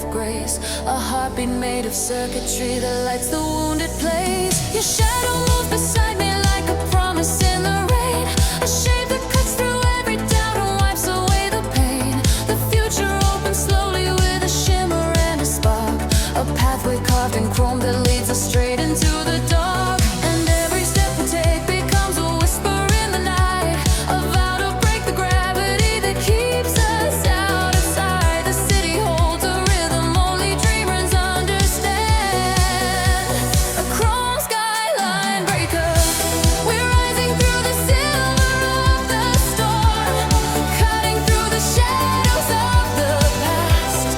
of grace, a heartbeat made of circuitry that lights the wounded place. Your shadow moves beside me like a promise in the rain, a shade that cuts through every doubt and wipes away the pain. The future opens slowly with a shimmer and a spark, a pathway carved in chrome that leads us straight into the dark. And every step we take becomes a whisper in the night, a vow to break the gravity that keeps us out of sight. The city holds a rhythm only dreamers understand, a chrome skyline breaker. We're rising through the silver of the storm, cutting through the shadows of the past,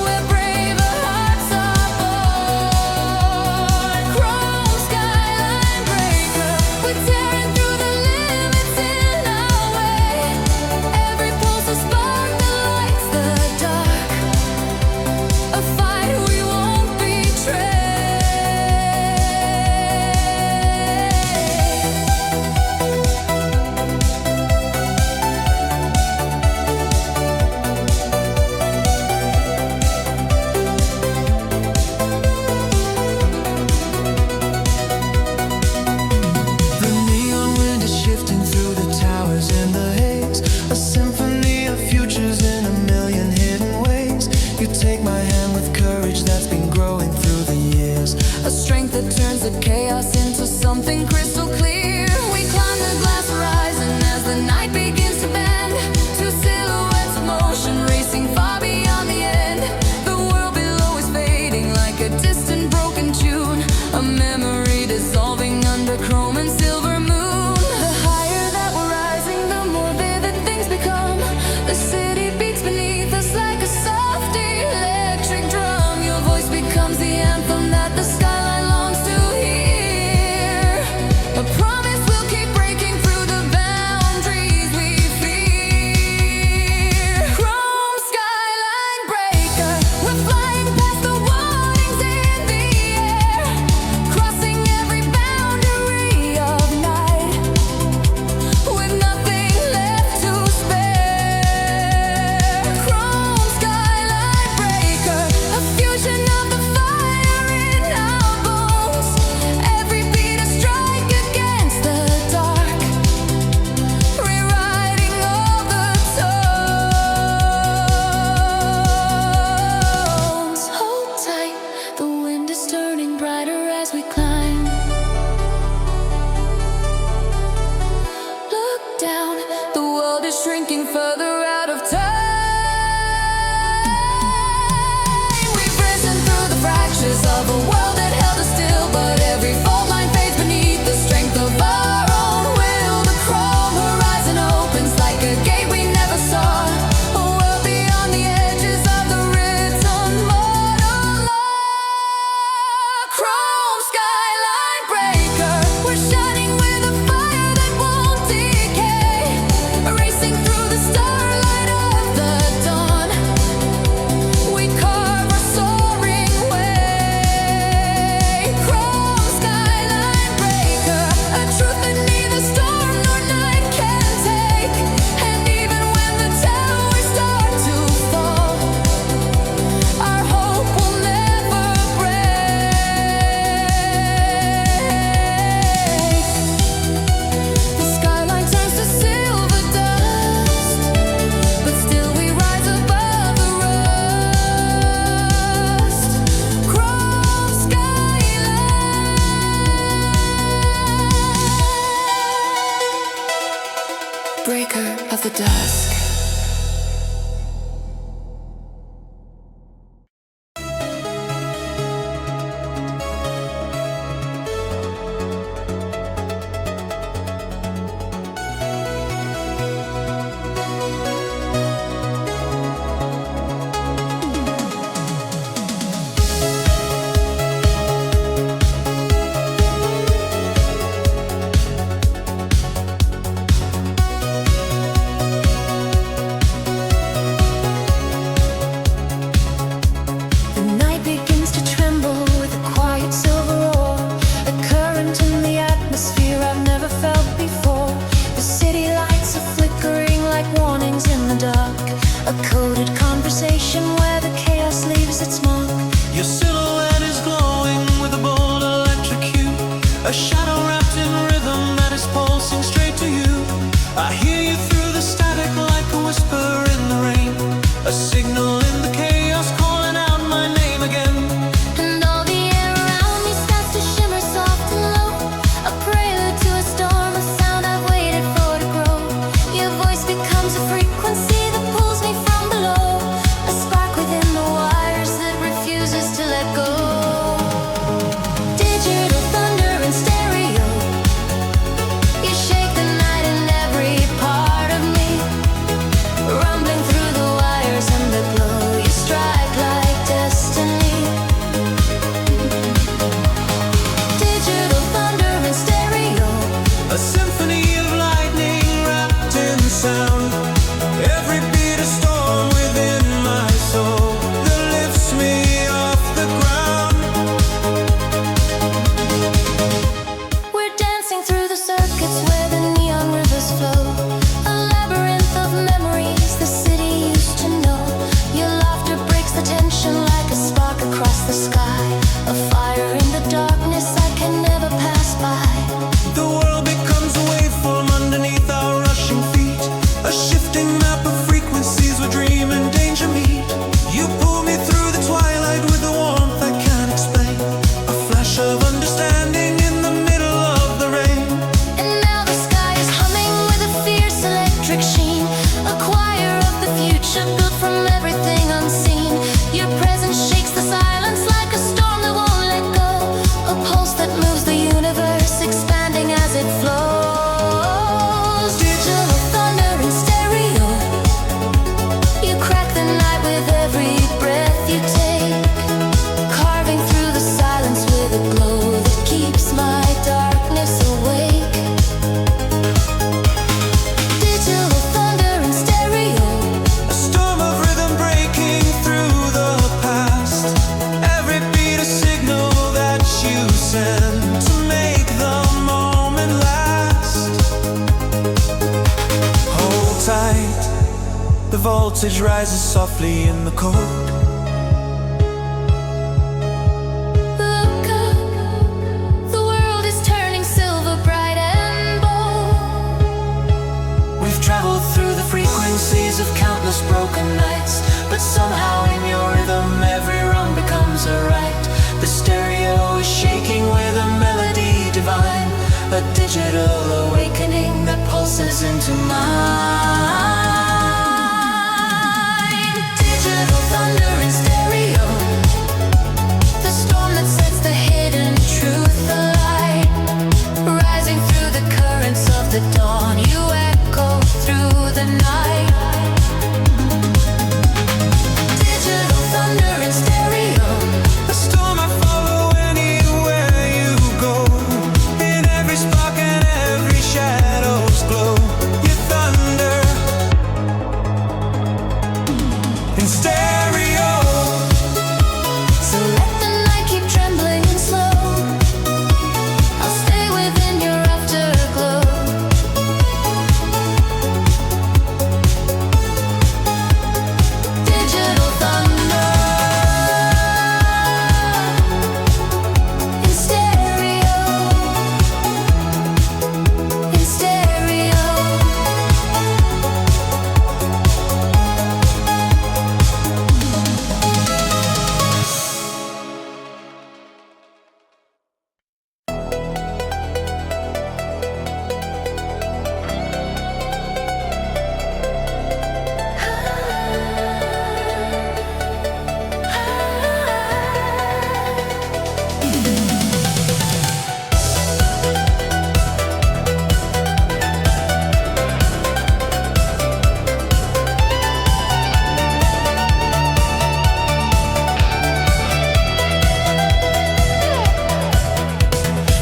where braver hearts are born. Chrome skyline breaker, we're tearing through the limits in our way. Every pulse a spark that lights the dark, a fight we won't betray. The neon wind is shifting through the towers in the haze, a symphony of futures in a million hidden ways. You take my hand with courage that's been growing through the years, A strength that turns the chaos into something crystal clear. We climb the glass horizon as the night begins to bend, two silhouettes of motion racing far beyond the end. The world below is fading like a distant broken tune, a memory dissolving under chrome and silver moon. The higher that we're rising, the more vivid things become. The city beats beneath us like a soft electric drum. Your voice becomes the anthem that the skyline longs to hear, a promise we'll keep breaking through the boundaries we fear. Chrome skyline breaker, we're flying past the warnings in the air, crossing every boundary of night, with nothing left to spare. Chrome skyline breaker, a fusion of the fire in our bones, every beat a strike against the dark, rewriting all the tones. Hold tight, the wind is turning brighter as we climb. Look down, the world is shrinking further out of time. We've risen through the fractures of a world that held us still, but every fault line fades beneath the strength of our own will. The chrome horizon opens like a gate we never saw, a world beyond the edges of the written mortal law. Chrome skyline breaker, we're shining with a fire that won't decay, racing through the starlight of the dawn. We carve our soaring way. Chrome skyline breaker, a truth that neither storm nor night can take. And even when the towers start to fall, our hope will never break. The skyline turns to silver dust, but still we rise above the rust. Chrome skyline, breaker of the dusk. A coded conversation where the chaos electric sheen, a choir of the future built from everything unseen. Your presence shakes the silence like a storm that won't let go, a pulse that moves the universe, expanding as it flows. Digital thunder in stereo, you crack the night with every breath you take, carving through the silence with a glow that keeps my darkness awake. Digital thunder in stereo, A storm of rhythm breaking through the past. Every beat a signal that you send to make the moment last. Hold tight, the voltage rises softly in the cold. look up, the world is turning silver bright and bold. We've traveled through the frequencies of countless broken nights, but somehow in your rhythm every rung becomes a right. The stereo is shaking with a melody divine, a digital awakening that pulses into mine. Digital thunder in stereo, the storm that sets the hidden truth alight, rising through the currents of the dawn, you echo through the night. Digital thunder in stereo, A storm I follow anywhere you go. In every spark and every shadow's glow. Your thunder in stereo. so let the night keep trembling and slow. I'll stay within your afterglow. Digital thunder in stereo, in stereo.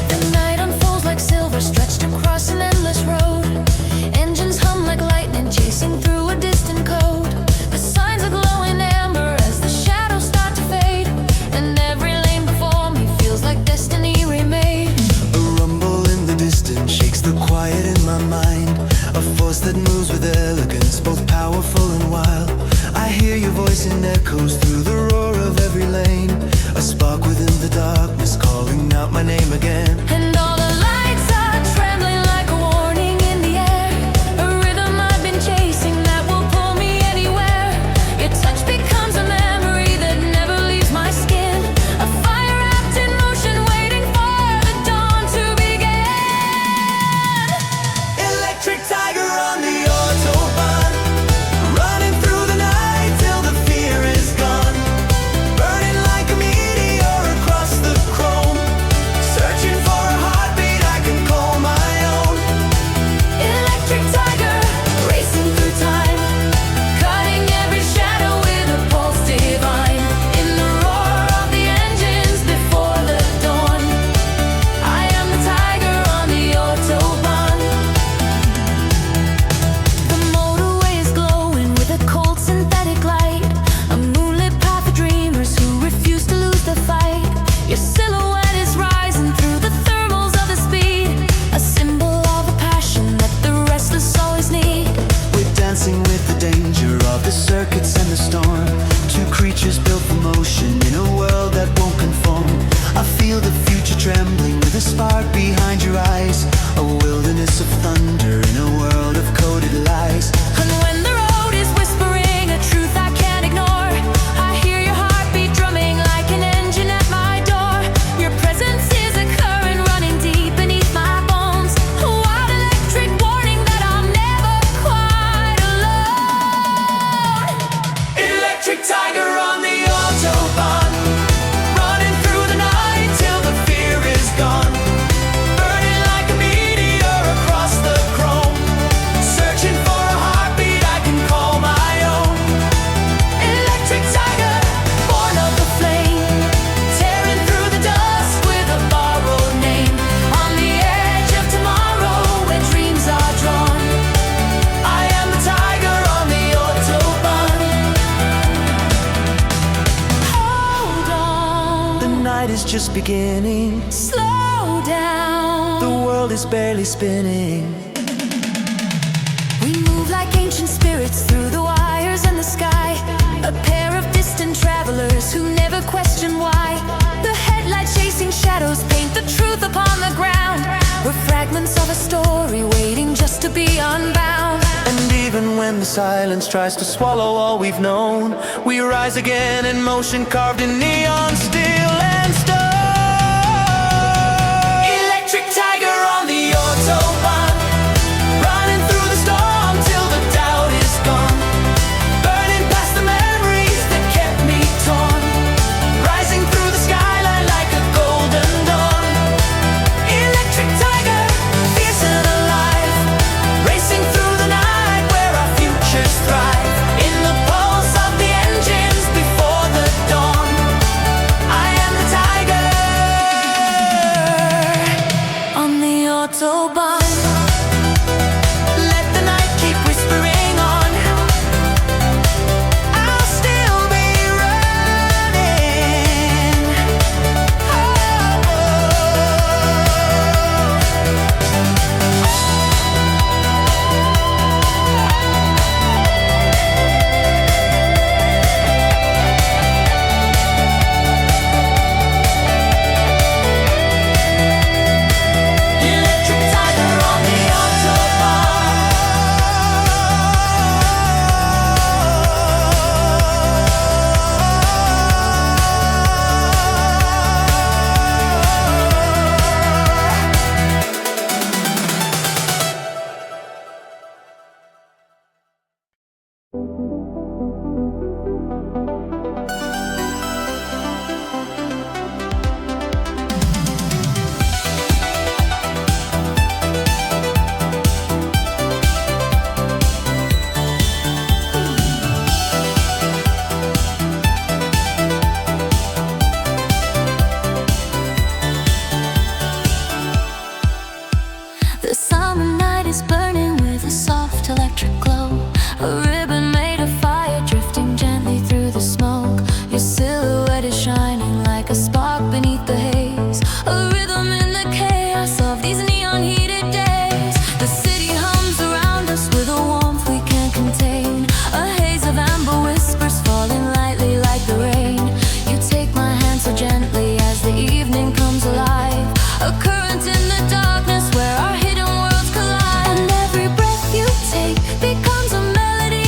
The night unfolds like silver stretched across an endless road. Engines hum like lightning chasing through a distant code. The signs are glowing amber as the shadows start to fade, and every lane before me feels like destiny remade. A rumble in the distance shakes the quiet in my mind. A force that moves with elegance, both powerful and wild. I hear your voice in echoes through the roar of every lane. A spark within the darkness calling out my name again. And all the lights are trembling like a warning in the air, a rhythm I've been chasing that will pull me anywhere. Your touch becomes a memory that never leaves my skin, a fire wrapped in motion waiting for the dawn to begin. Electric tiger on the Autobahn, running through the night till the fear is gone. Burning like a meteor across the chrome, searching for a heartbeat I can call my own. Electric tiger racing through time, cutting every shadow with a pulse divine. In the roar of the engines before the dawn, I am the tiger on the Autobahn. The motorway is glowing with a cold synthetic light, a moonlit path of dreamers who refuse to lose the fight. Your silhouette is rising through the thermals of the speed, a symbol of a passion that the restless always need. We're dancing with the danger of the circuits and the storm. Two creatures built for motion in a world that won't conform. I feel the future trembling with a spark behind your eyes. A wilderness of thunder in a world of coded lies. And when the road is whispering a truth I can't ignore, I hear your heartbeat drumming like an engine at my door. Your presence is a current running deep beneath my bones, a wild electric warning that I'll never quiet. is just beginning. Slow down. The world is barely spinning. We move like ancient spirits through the wires in the sky. A pair of distant travelers who never question why. The headlights chasing shadows paint the truth upon the ground. We're fragments of a story waiting just to be unbound. And even when the silence tries to swallow all we've known, we rise again in motion carved in neon, steel and stone. Electric tiger on the Autobahn, running through the storm till the doubt is gone. Burning past the memories that kept me torn. Rising through the skyline like a golden dawn. Electric tiger, fierce and alive, racing through the night where our futures thrive. In the pulse of the engines before the dawn, I am the tiger on the Autobahn. Let the night keep whispering on. I'll still be running. Electric tiger on the The summer night is burning with a soft electric glow. A ribbon made of fire drifting gently through the smoke. Your silhouette is shining like a spark beneath the haze. A rhythm in the chaos of these neon heated days. The city hums around us with a warmth we can't contain. A haze of amber whispers falling lightly like the rain. You take my hand so gently as the evening comes alive. A current in the darkness where our hidden worlds collide. And every breath you take becomes a melody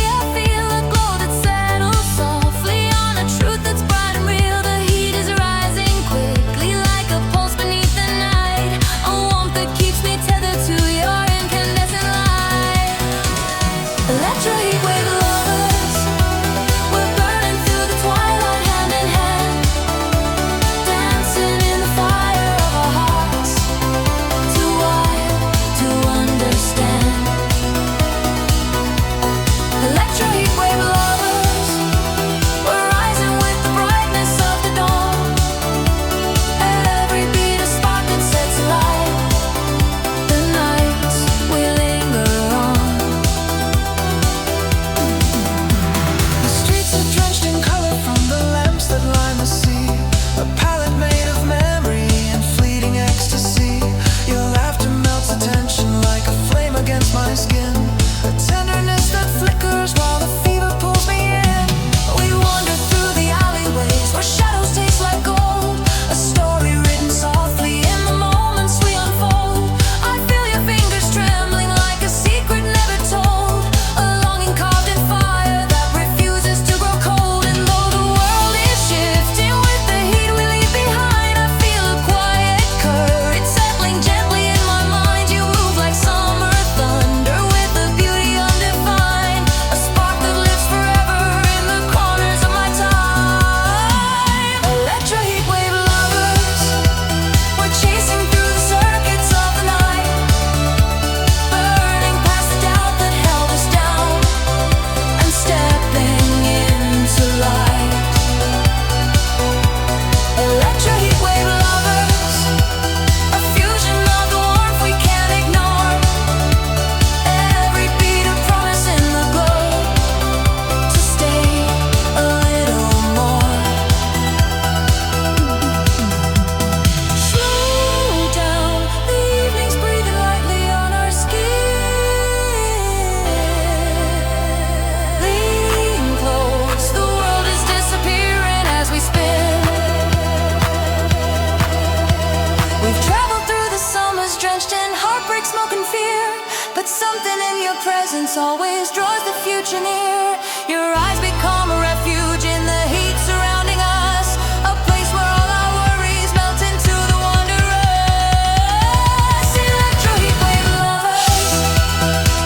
brightness always draws the future near. Your eyes become a refuge in the heat surrounding us, a place where all our worries melt into the wondrous. Electro heatwave lovers,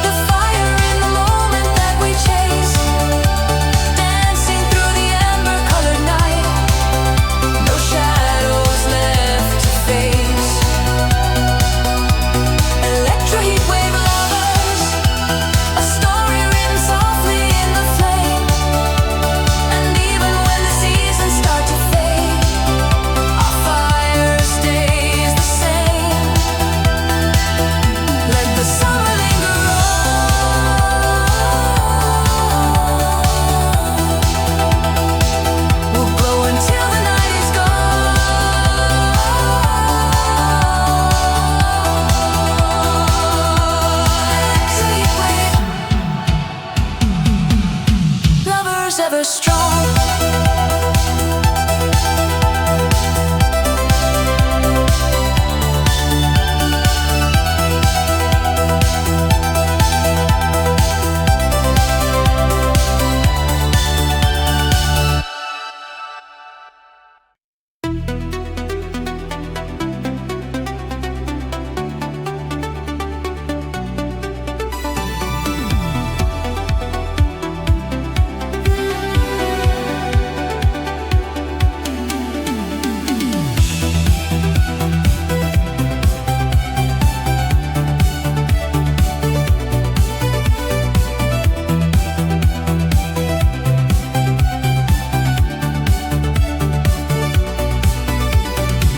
the fire in the moment that we chase, dancing through the amber-colored night, no shadows left to face. Electro heatwave lovers, a story written softly in the flame. And even when the seasons start to fade, our fire stays the same. Let the summer linger on. We'll glow until the night is gone. Lovers ever strong.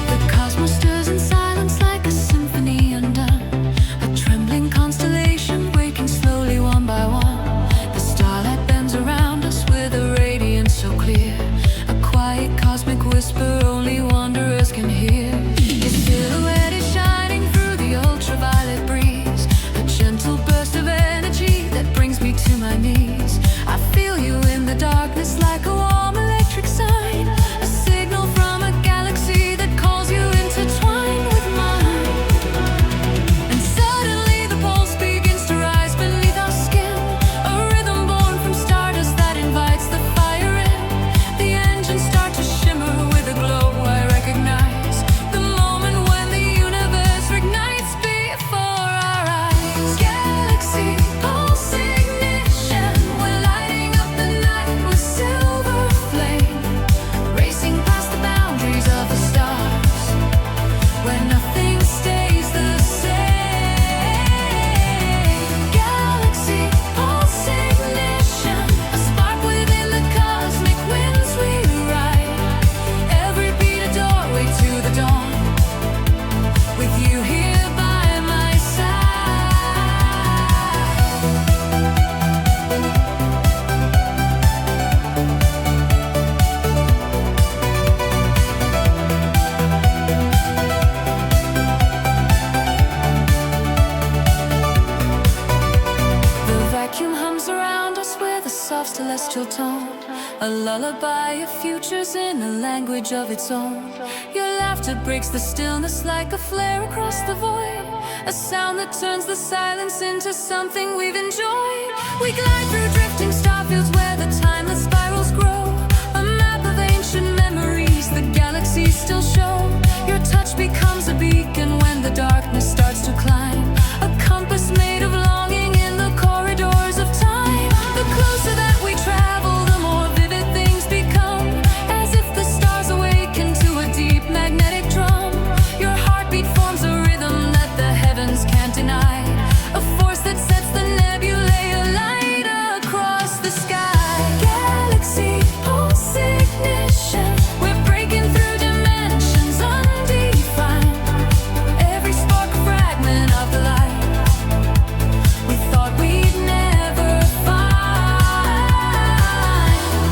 The cosmos stirs in silence like a symphony undone, a trembling constellation waking slowly one by one. The starlight bends around us with a radiance so clear, a quiet cosmic whisper only wanderers can hear. Your silhouette is shining through the ultraviolet breeze, a gentle burst of energy that brings me to my knees. I feel you in the darkness like a warm electric sign, a signal from a galaxy that calls you intertwined with mine. And suddenly the pulse begins to rise beneath our skin, a rhythm born from stardust that invites the fire in. The engines start to shimmer with a glow I recognize, the moment when the universe ignites before our eyes. Galaxy pulse ignition, we're lighting up the night with silver flame, racing past the boundaries of the stars, where nothing stays the same. Galaxy pulse ignition, a spark within the cosmic winds we ride. Every beat a doorway to the dawn, with you here by my side. The vacuum hums around us with a soft celestial tone, a lullaby of futures in a language of its own. Your laughter breaks the stillness like a flare across the void, a sound that turns the silence into something we've enjoyed. We glide through drifting starfields where the timeless spirals grow, a map of ancient memories the galaxies still show. Your touch becomes a beacon when the darkness starts to climb, a compass made of longing in the corridors of time. The closer that we travel, the more vivid things become, as if the stars awaken to a deep magnetic drum. Your heartbeat forms a rhythm that the heavens can't deny, a force that sets the nebulae alight across the sky. Galaxy pulse ignition, we're breaking through dimensions undefined. Every spark a fragment of the light we thought we'd never find.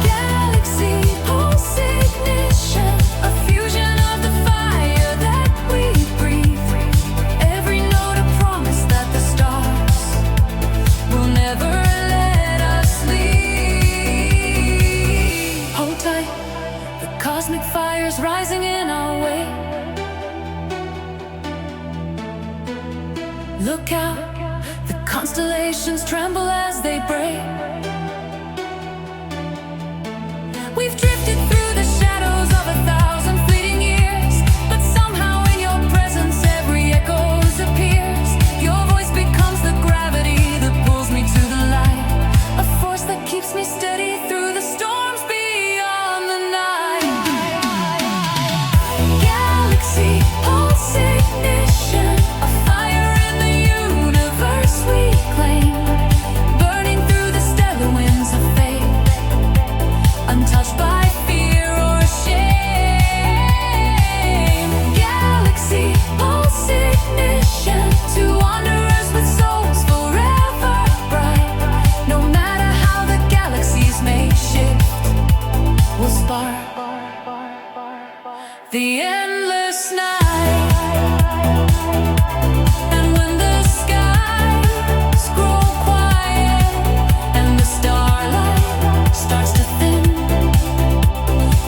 Galaxy pulse ignition, a fusion of the fire that we breathe. Every note a promise that the stars will never let us leave. Hold tight, the cosmic fire's rising in our way. Look out, the constellations tremble as keeps me steady through the storms beyond the night. Galaxy pulse ignition, a fire in the universe we claim, burning through the stellar winds of fate, untouched by fear or shame. Galaxy pulse ignition, to wanderers with souls forever bright. No matter how the galaxies may shift, we'll spark the endless night. And when the skies grow quiet and the starlight starts to thin,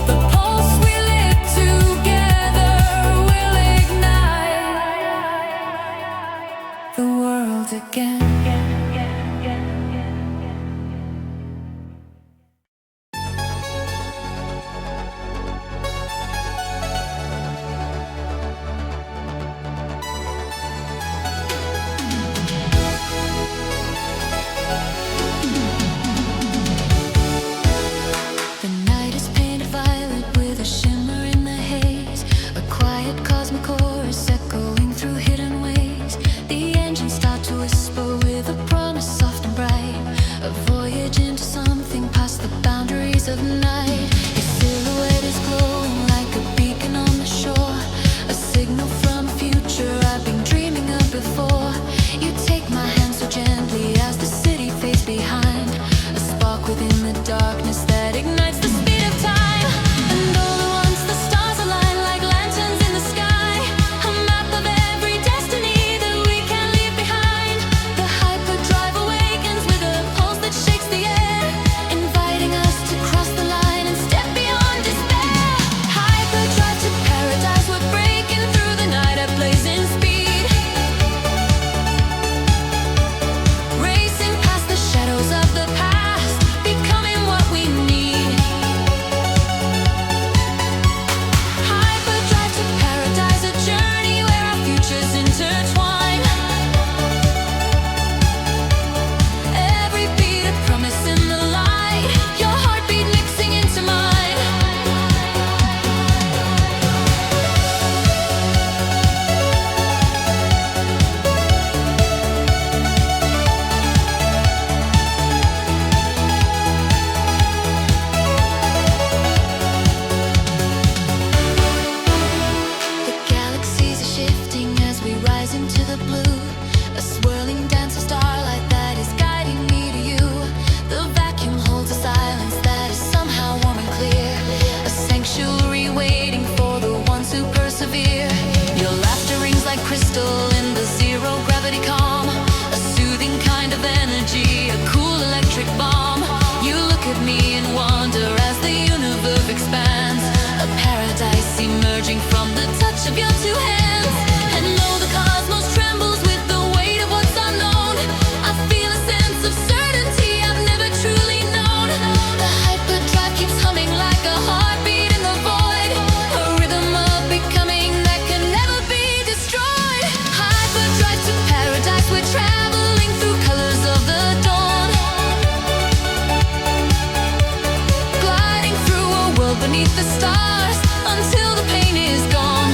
the pulse we lit together will ignite the world again. The night is painted violet with a shimmer in the haze, a quiet cosmic chorus echoing through hidden ways. The engines start to whisper with a promise soft and bright, a voyage into something past the boundaries of night. Your silhouette is glowing like a beacon on the shore, a signal from a future I've been dreaming of before. You take my hand so gently as the city fades behind, a spark within the darkness that ignites the speed of time. And all at once the stars align like lanterns in the sky, a map of every destiny that we can leave behind. The hyperdrive awakens with a pulse that shakes the air, inviting us to cross the line and step beyond despair. Hyperdrive to paradise, we're breaking through the night at blazing speed, racing past the shadows of the past, becoming what we need. Hyperdrive to paradise, a journey where our futures intertwine. Every beat a promise in the light, your heartbeat mixing into mine. The galaxies are shifting as we rise into the blue, a swirling dance of starlight that is guiding me to you. The vacuum holds a silence that is somehow warm and clear, a sanctuary waiting for the ones who persevere. Your laughter rings like crystal in the zero gravity calm, a soothing kind of energy, a cool electric bomb. You look at me in wonder as the universe expands, a paradise emerging from the touch of your two hands. And though the cosmos trembles with the weight of what's unknown, I feel a sense of certainty I've never truly known. The hyperdrive keeps humming like a heartbeat in the void, a rhythm of becoming that can never be destroyed. Hyperdrive to paradise, we're traveling through colors of the dawn, gliding through a world beneath the stars until the pain is gone.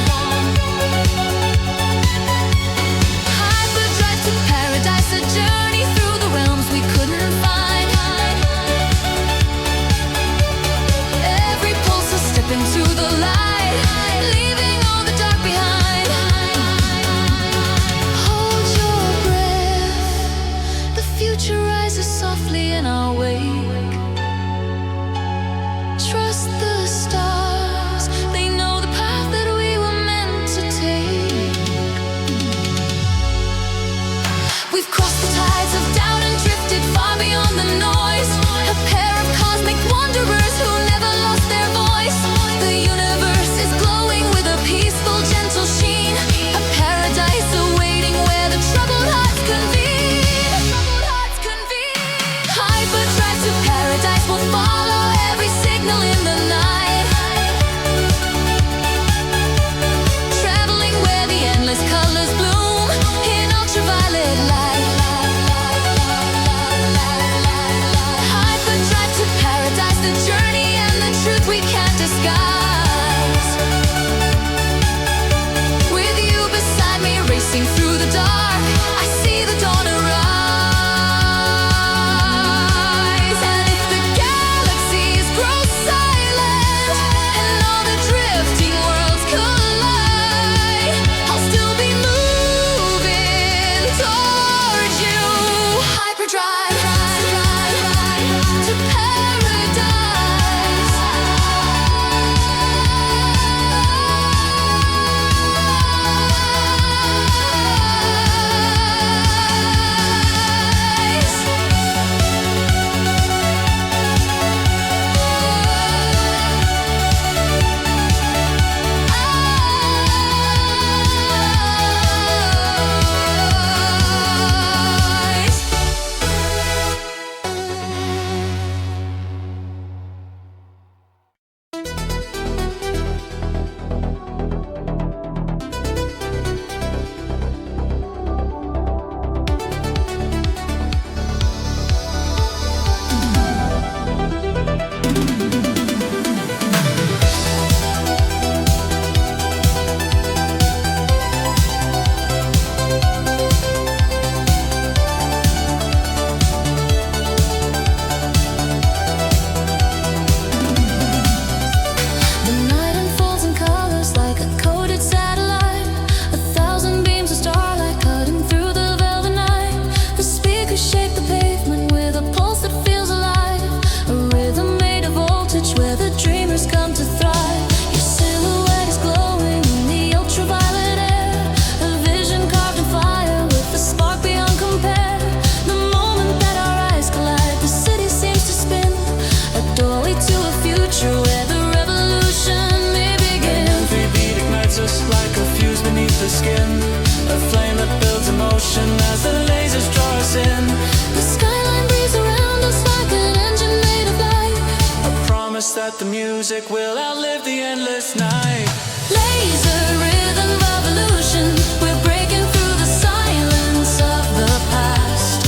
beneath the skin, a flame that builds emotion as the lasers draw us in. The skyline breathes around us like an engine made of light. A promise that the music will outlive the endless night. Laser rhythm revolution, we're breaking through the silence of the past,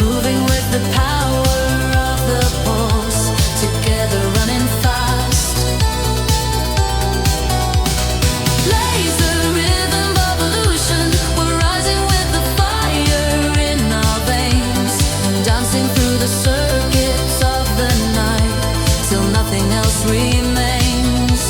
moving with the power of the pulse, together running fast. Laser rhythm revolution, we're rising with the fire in our veins, dancing through the circuits of the night, till nothing else remains.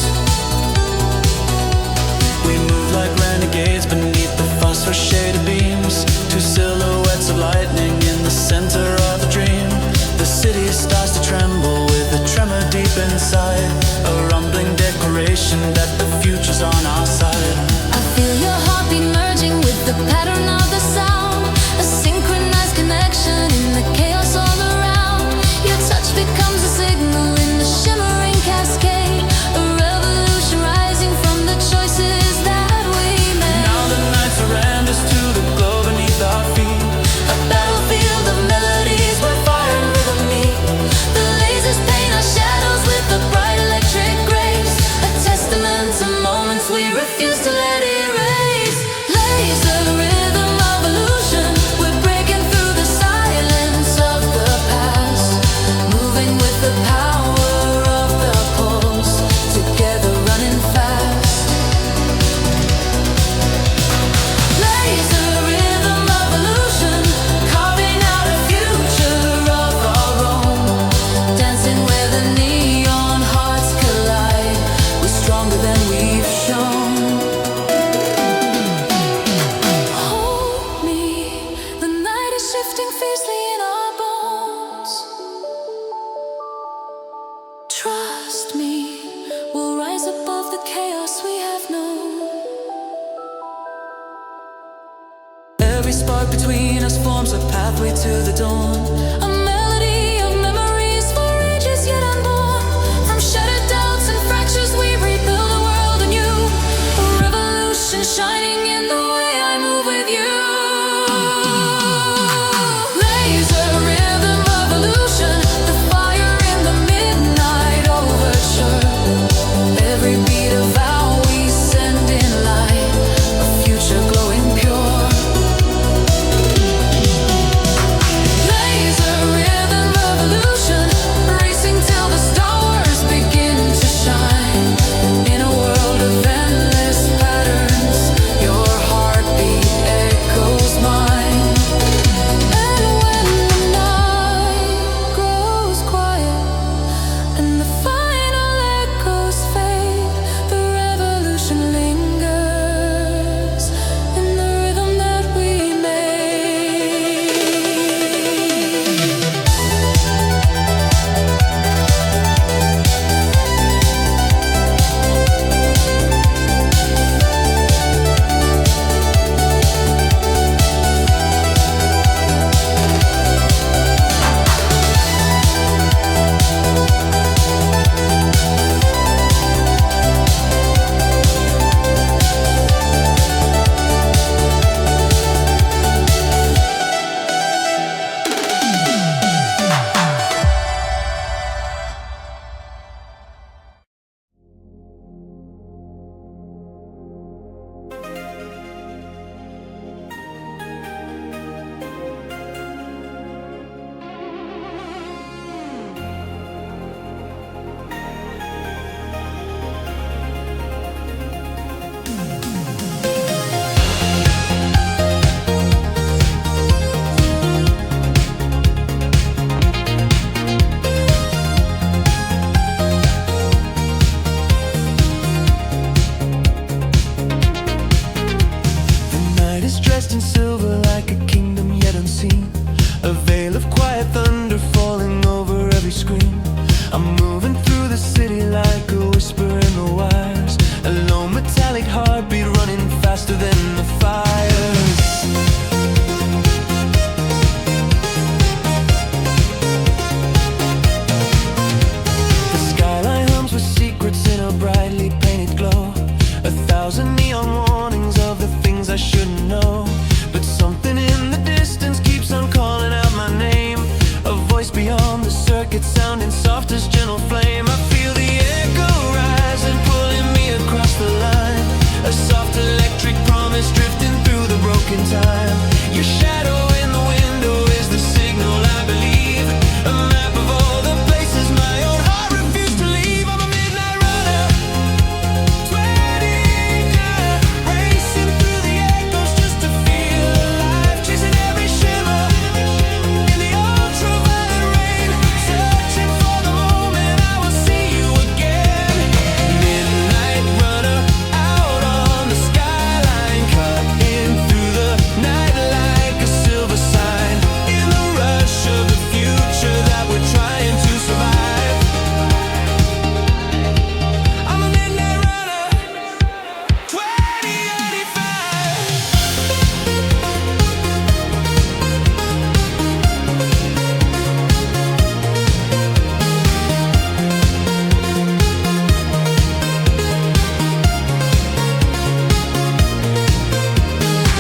We move like renegades beneath the phosphor shaded beams, two silhouettes of lightning in the center of a dream. The city starts to tremble with a tremor deep inside, a rumbling declaration that the future's on our side. I feel your heartbeat merging with the pattern of the sound, a synchronized connection in the chaos all around. Your touch becomes a signal in the shimmering cascade, a revolution rising from the choices that we made. Now the night surrenders to the glow beneath our feet, A battlefield of melodies where fire and rhythm meet. The lasers paint our shadows with the bright electric grace, a testament to moments we refuse to let erase. Laser rhythm revolution, we're breaking through the silence of the past, moving with the power of the pulse, together running fast. Laser rhythm revolution, carving out a future of our own, dancing where the neon hearts collide. We're stronger than we've shown. Hold me, the night is shifting fiercely in our bones. Trust me, we'll rise above the chaos we have known. every spark between us forms a pathway to the dawn. A melody of memories for ages yet unborn. From shattered doubts and fractures we rebuild a world anew. A revolution shining in the way I move with you. Laser rhythm revolution, the fire in the midnight overture. Every beat of vow we send in light, a future glowing pure. Laser soft as gentle flame. I feel the echo rising, pulling me across the line. A soft electric promise drifting through the broken time. Your shadow in the window is the signal I believe. A map of all the places my own heart refused to leave. I'm a midnight runner, 20, racing through the echoes just to feel alive. Chasing every shimmer in the ultraviolet rain, searching for the moment I will see you again. Midnight runner, out on the skyline, cutting through the night like a silver sign. In the rush of the future that we're trying to survive, I'm a midnight runner, 2085.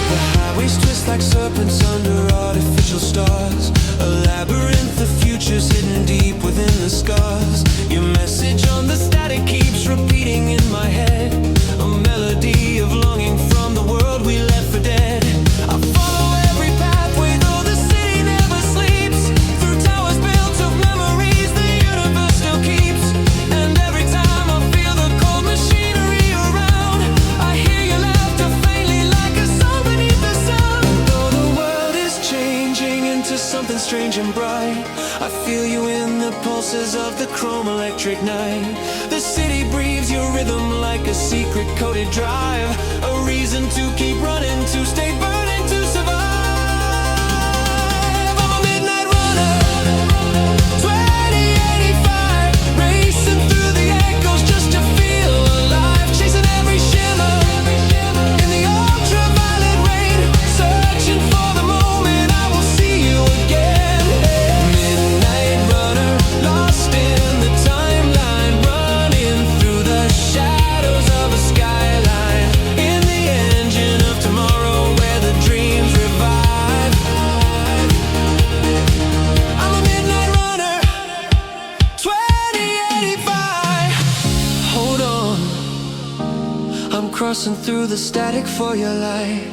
The highways twist like serpents under artificial stars. A labyrinth of futures hidden deep within the scars. Your message on the static keeps repeating in my head. A melody of longing from the world we left for dead. I follow every pathway though the city never sleeps. Through towers built of memories the universe still keeps. And every time I feel the cold machinery around, I hear your laughter faintly like a song beneath the sun. And though the world is changing into something strange and bright, I feel you in the pulses of the chrome electric night. The city breathes your rhythm like a secret coded drive. A reason to keep running, to stay burning, to survive. I'm a midnight runner, 2085, racing through the echoes just to feel alive. Chasing every shimmer in the ultraviolet rain, searching for the moment I will see you again. Midnight runner, lost in the timeline, running through the shadows of a skyline. In the engine of tomorrow where the dreams revive, I'm a midnight runner, 2085. Hold on, I'm crossing through the static for your light.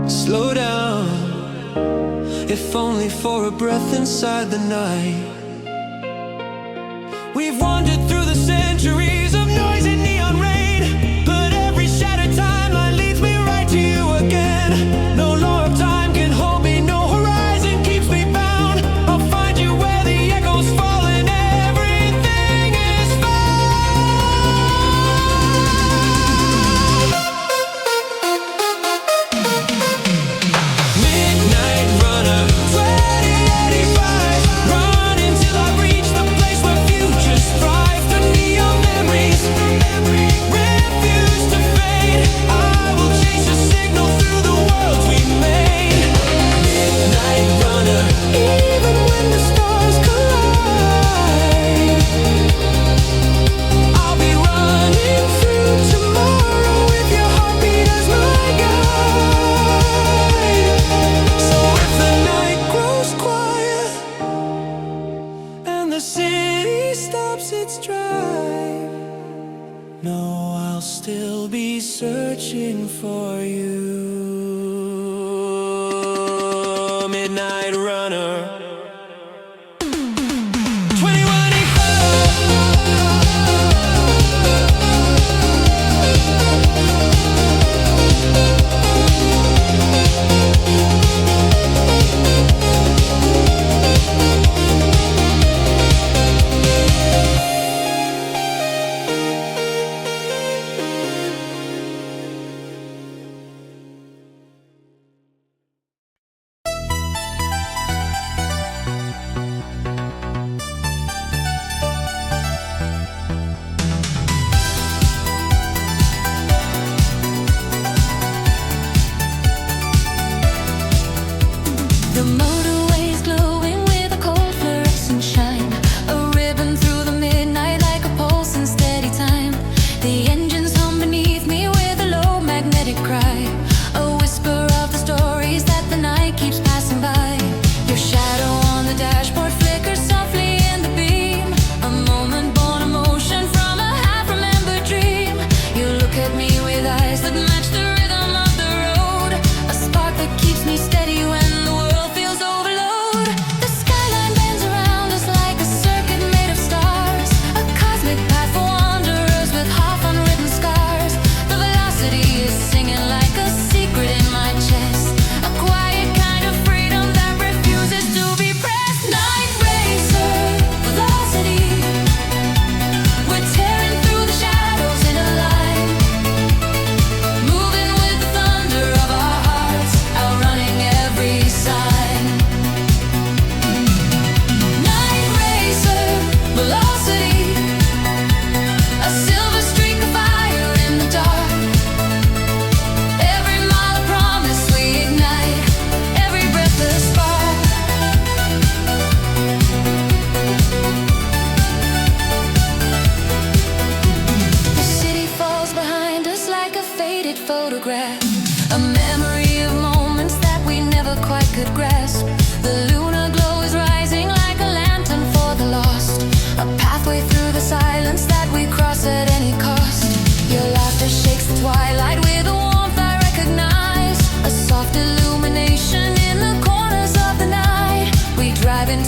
Slow down, if only for a breath inside the night. We've wandered through the centuries of noise and neon rain, but every shattered timeline leads me right to you again. No law of time can hold me, no horizon keeps me bound. I'll find you where the echoes fall and everything is found. Midnight runner, 2085, running till I reach the place where futures thrive. The neon memories refuse to fade. I will chase a signal through the worlds we made. Midnight runner, even when the stars collide, I'll be running through tomorrow with your heartbeat as my guide. So if the night grows quiet and the city stops its drive, no, I'll still be searching for you. Midnight runner, 2085.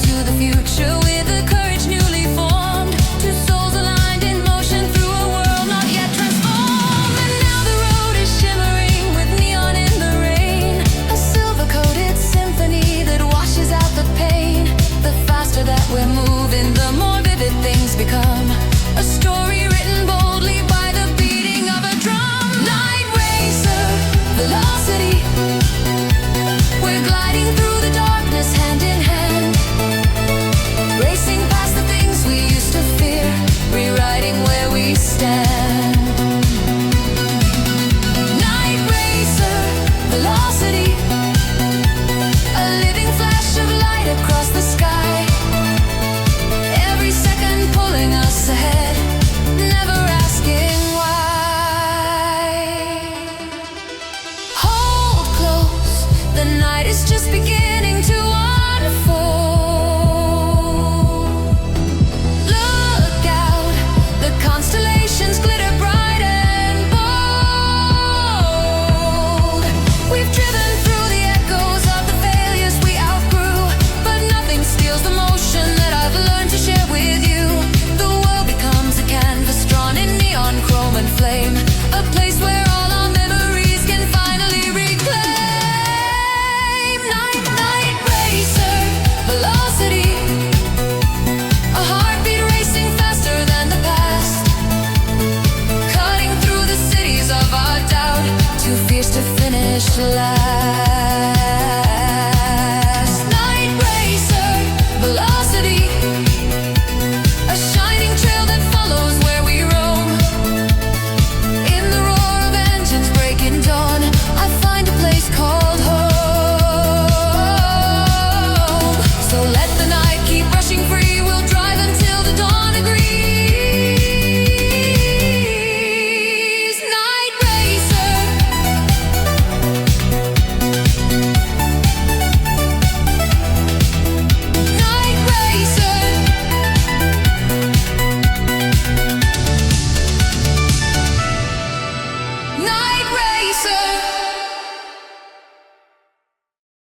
into the future with a courage newly formed. Two souls aligned in motion through a world not yet transformed. And now the road is shimmering with neon in the rain, a silver-coated symphony that washes out the pain. The faster that we're moving, the more vivid things become. A story written boldly by the beating of a drum. Night racer, velocity. We're gliding through the darkness hand in hand, racing past the things we used to fear, rewriting where